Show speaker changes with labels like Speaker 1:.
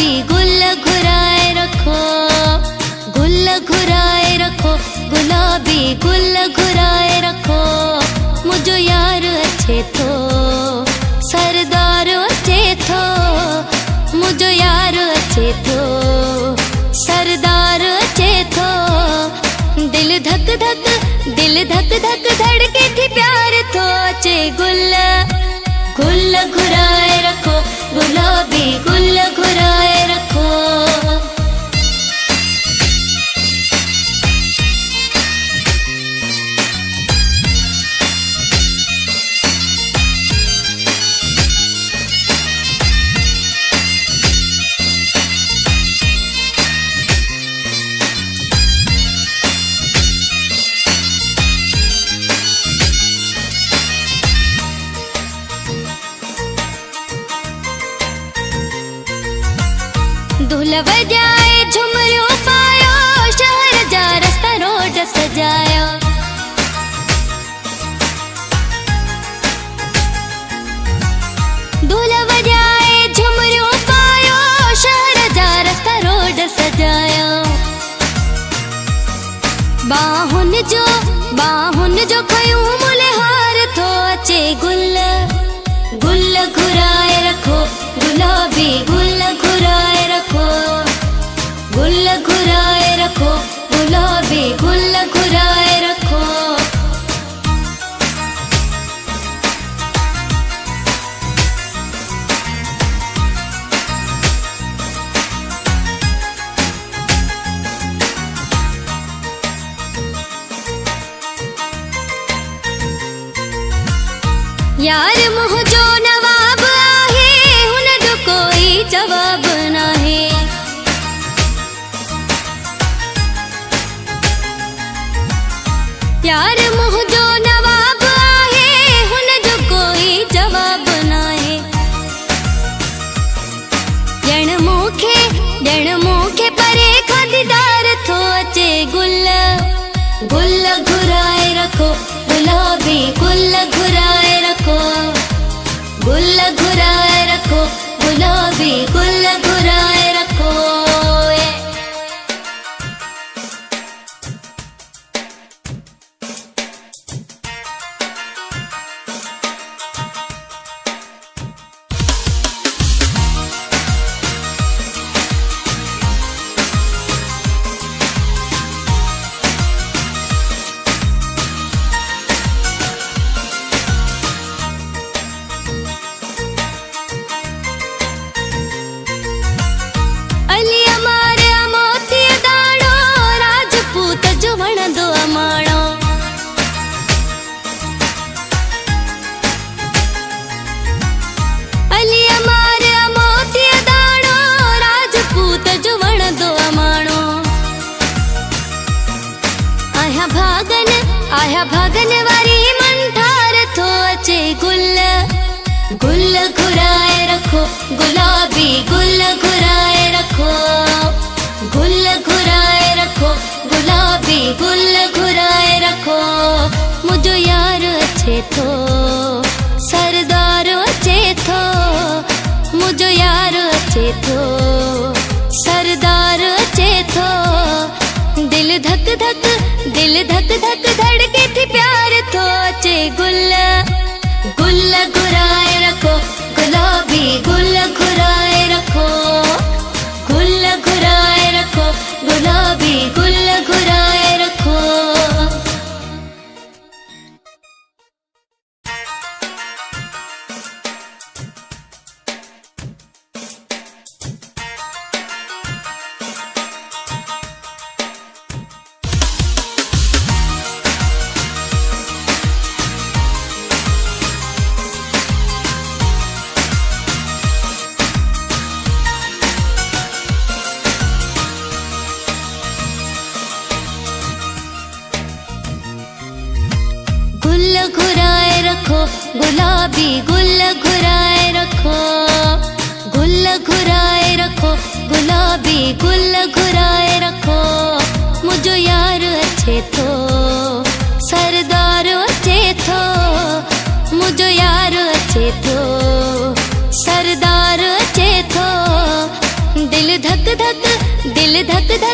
Speaker 1: गुलाबी गुल घुराए रखो, गुल घुराए रखो, गुलाबी गुल घुराए रखो। मुझो यार अच्छे थो, सरदार अच्छे थो, मुझो यार अच्छे थो, सरदार अच्छे थो। दिल धक धक, दिल धक धक धड़के थी प्यार थो अचे गुल, गुल घुराए रखो, गुलाबी गुल घुराए रखो। ढोल बजाए झुमरियों पायो, शहर जा रास्ता रोड सजायो। ढोल बजाए झुमरियों पायो, शहर जा रास्ता रोड सजायो। बाहुन जो खयूं मुले हार थो अचे गुल, गुल घुराए रखो, गुलाबी गुल घुराए रखो, गुल घुराए रखो, गुलाबी गुल घुराए रखो। यार मुँह जो नवाब आहे, हुन जो कोई जवाब नाहे। यार मुँह जो नवाब आहे, हुन जो कोई जवाब नाहे। ॼण मूंखे परे खां दीदार थो अचे गुल, गुल घुराए रखो, गुलाबी गुल घुराए रखो, गुल घुराए रखो, गुलाबी गुल घुराए रखो। आया भागन वारी मंठार थो अचे गुल, गुल घुराए रखो, गुलाबी गुल घुराए रखो, गुल घुराए रखो, गुलाबी गुल घुराए रखो। मुझो यार अच्छे थो, सरदार अच्छे थो, मुझो यार अच्छे थो, सरदार अच्छे थो। दिल धक धक, दिल धक धक धड़के थी प्यार थो अचे गुल, गुल घुराए रखो, गुलाबी गुल घुराए रखो, गुल घुराए रखो, गुलाबी गुल घुराए रखो। घुराए रखो, गुलाबी गुल घुराए रखो, गुल घुराए रखो, गुलाबी गुल घुराए रखो। मुझो यार अच्छे थो, सरदार अच्छे थो, मुझो यार अच्छे थो, सरदार अच्छे थो। दिल दिल धक धक